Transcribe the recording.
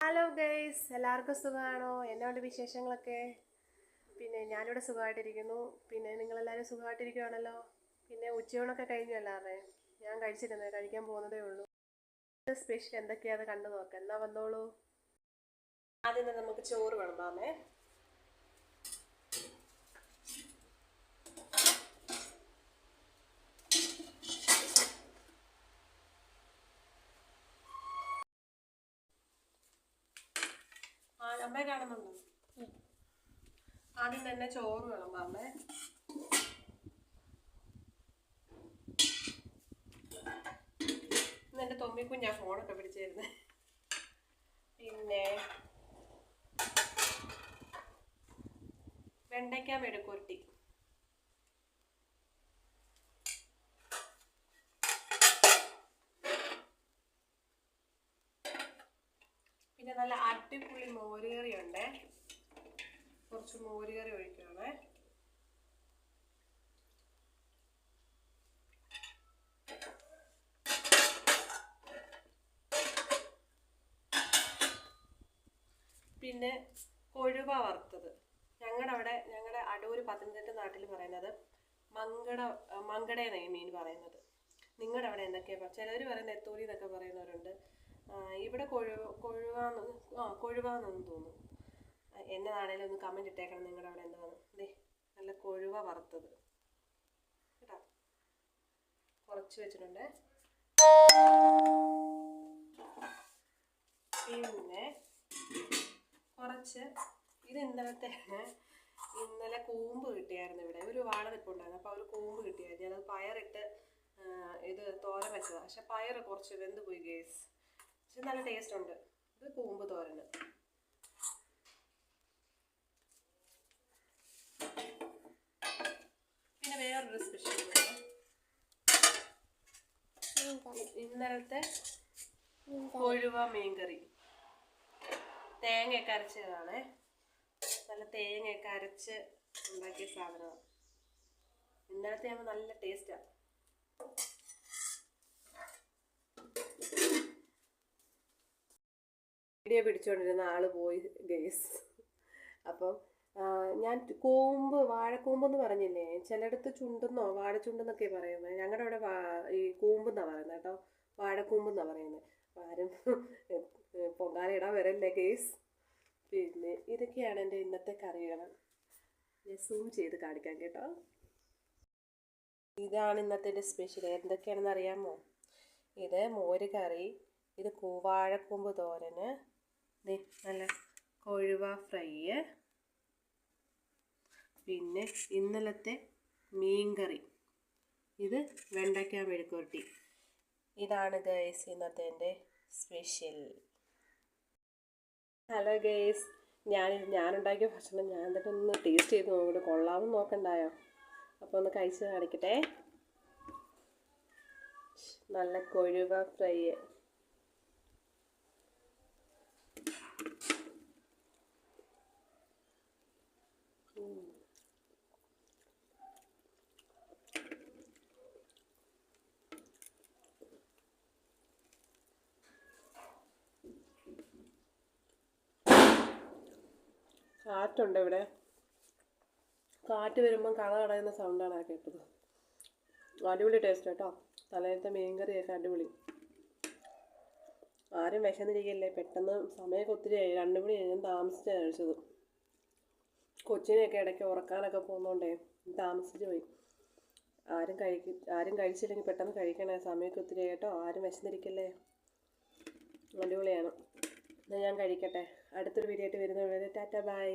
Hello guys, എല്ലാവർക്കും സുഖമാണോ? എന്നാണ്ട് വിശേഷങ്ങളൊക്കെ? പിന്നെ ഞാനിവിടെ സുഖമായിട്ടിരിക്കുന്നു. പിന്നെ നിങ്ങളെല്ലാവരും സുഖമായിട്ടിരിക്കുവാണല്ലോ. പിന്നെ ഉച്ചയൂണൊക്കെ കഴിഞ്ഞു എല്ലാവരുടെയും. ഞാൻ കഴിക്കാൻ പോകുന്നതേ ഉള്ളൂ. സ്പെഷ്യൽ എന്തൊക്കെയാണെന്ന് കണ്ടു നോക്കാം. എന്നാ വന്നോളൂ. ആദ്യം തന്നെ നമുക്ക് ചോറ് വിളമ്പാമേ. അമ്മ കാണുന്നുണ്ടോ? ആദ്യം തന്നെ ചോറ് വിളമ്പാമേ. എന്റെ തൊമ്മിക്കുഞ്ഞാ ഫോണൊക്കെ പിടിച്ചിരുന്നേ. പിന്നെ വെണ്ടയ്ക്ക മെഴുക്കുവരട്ടി, പിന്നെ നല്ല അടിപൊളി മോരുകറി ഉണ്ട്. കുറച്ച് മോരുകറി ഒഴിക്കുകയാണ്. പിന്നെ കൊഴുവ വറുത്തത്. ഞങ്ങളുടെ അടൂർ പത്തനംതിട്ട നാട്ടിൽ പറയുന്നത് മങ്കടയെന്നാണ് ഈ മീൻ പറയുന്നത്. നിങ്ങളുടെ അവിടെ എന്തൊക്കെയാണ്? ചിലർ പറയുന്നത് നെത്തോലി എന്നൊക്കെ പറയുന്നവരുണ്ട്. ഇവിടെ കൊഴുവാന്നൊന്നും തോന്നുന്നു. എന്നതാണേലും ഒന്ന് കമൻറ്റ് ഇട്ടേക്കണം. നിങ്ങളുടെ അവിടെ എന്താണെന്ന്. നല്ല കൊഴുവ വറുത്തത് കേട്ടോ, കുറച്ച് വെച്ചിട്ടുണ്ട്. പിന്നെ കുറച്ച് ഇന്നലെ കൂമ്പ് കിട്ടിയായിരുന്നു. ഇവിടെ ഒരു വാഴ നിൽപ്പുണ്ടായിരുന്നു. അപ്പോൾ ഒരു കൂമ്പ് കിട്ടിയായിരുന്നു. ഞാനത് പയറിട്ട് ഇത് തോരൻ വെച്ചതാണ്. പക്ഷെ പയർ കുറച്ച് വെന്ത് പോയി ഗേസ്. പക്ഷെ നല്ല ടേസ്റ്റ് ഉണ്ട്. ഇത് കൂമ്പ് തോരന്. പിന്നെ വേറൊരു സ്പെഷ്യൽ ഇന്നലത്തെ കൊഴുവ മീൻകറി. തേങ്ങയൊക്കെ അരച്ചതാണ്. നല്ല തേങ്ങയൊക്കെ അരച്ച് ഉണ്ടാക്കിയ സാധനമാണ്. ഇന്നലത്തെ ആകുമ്പോൾ നല്ല ടേസ്റ്റാണ്. വീഡിയോ പിടിച്ചുകൊണ്ടിരുന്ന ആള് പോയി ഗൈസ്. അപ്പം ഞാൻ വാഴക്കൂമ്പെന്ന് പറഞ്ഞില്ലേ? ചിലയിടത്ത് ചുണ്ടെന്നോ വാഴച്ചുണ്ടെന്നൊക്കെ പറയുന്നത്. ഞങ്ങളുടെ അവിടെ ഈ കൂമ്പെന്നാണ് പറയുന്നത് കേട്ടോ. വാഴക്കൂമ്പെന്നാണ് പറയുന്നത്. ആരും പൊങ്കാലയിടാൻ വരല്ലേ ഗൈസ്. പിന്നെ ഇതൊക്കെയാണ് എൻ്റെ ഇന്നത്തെ കറികൾ. ഞാൻ സൂം ചെയ്ത് കാണിക്കാം കേട്ടോ. ഇതാണ് ഇന്നത്തെ സ്പെഷ്യൽ. എന്തൊക്കെയാണെന്ന് അറിയാമോ? ഇത് മോര് കറി, ഇത് വാഴക്കൂമ്പ് തോരന്, നല്ല കൊഴുവ ഫ്രൈ, പിന്നെ ഇന്നലത്തെ മീൻകറി, ഇത് വെണ്ടയ്ക്ക മെഴുക്കുവരട്ടി. ഇതാണ് ഗൈസ് ഇന്നത്തെ എൻ്റെ സ്പെഷ്യൽ. ഹലോ ഗൈസ്, ഞാനുണ്ടാക്കിയ ഭക്ഷണം ഞാൻ എന്നിട്ട് ഒന്ന് ടേസ്റ്റ് ചെയ്ത് നോക്കിയിട്ട് കൊള്ളാമെന്ന് നോക്കണ്ടായോ? അപ്പോൾ ഒന്ന് കഴിച്ച് കാണിക്കട്ടെ. നല്ല കൊഴുവ ഫ്രൈ. കാറ്റുണ്ട് ഇവിടെ. കാറ്റ് വരുമ്പം കട കടയുന്ന സൗണ്ടാണ് ആ കേട്ടത്. അടിപൊളി ടേസ്റ്റ് കേട്ടോ. തലേന്നത്തെ മീൻകറിയൊക്കെ അടിപൊളി. ആരും വിശന്നിരിക്കല്ലേ. പെട്ടെന്ന് സമയമൊക്കെ ഒത്തിരി ആയി. 2 മണി ഞാൻ താമസിച്ചാണ് കഴിച്ചത്. കൊച്ചിനെയൊക്കെ ഇടയ്ക്ക് ഉറക്കാനൊക്കെ പോകുന്നതുകൊണ്ടേ താമസിച്ച് പോയി. ആരും കഴിച്ചില്ലെങ്കിൽ പെട്ടെന്ന് കഴിക്കണേ. സമയമൊക്കെ ഒത്തിരി കേട്ടോ. ആരും വിശന്നിരിക്കല്ലേ. അടിപൊളിയാണ്. എന്നാൽ ഞാൻ കഴിക്കട്ടെ. അടുത്തൊരു വീഡിയോ ആയിട്ട് വരുന്നവരെ ടാറ്റ ബൈ.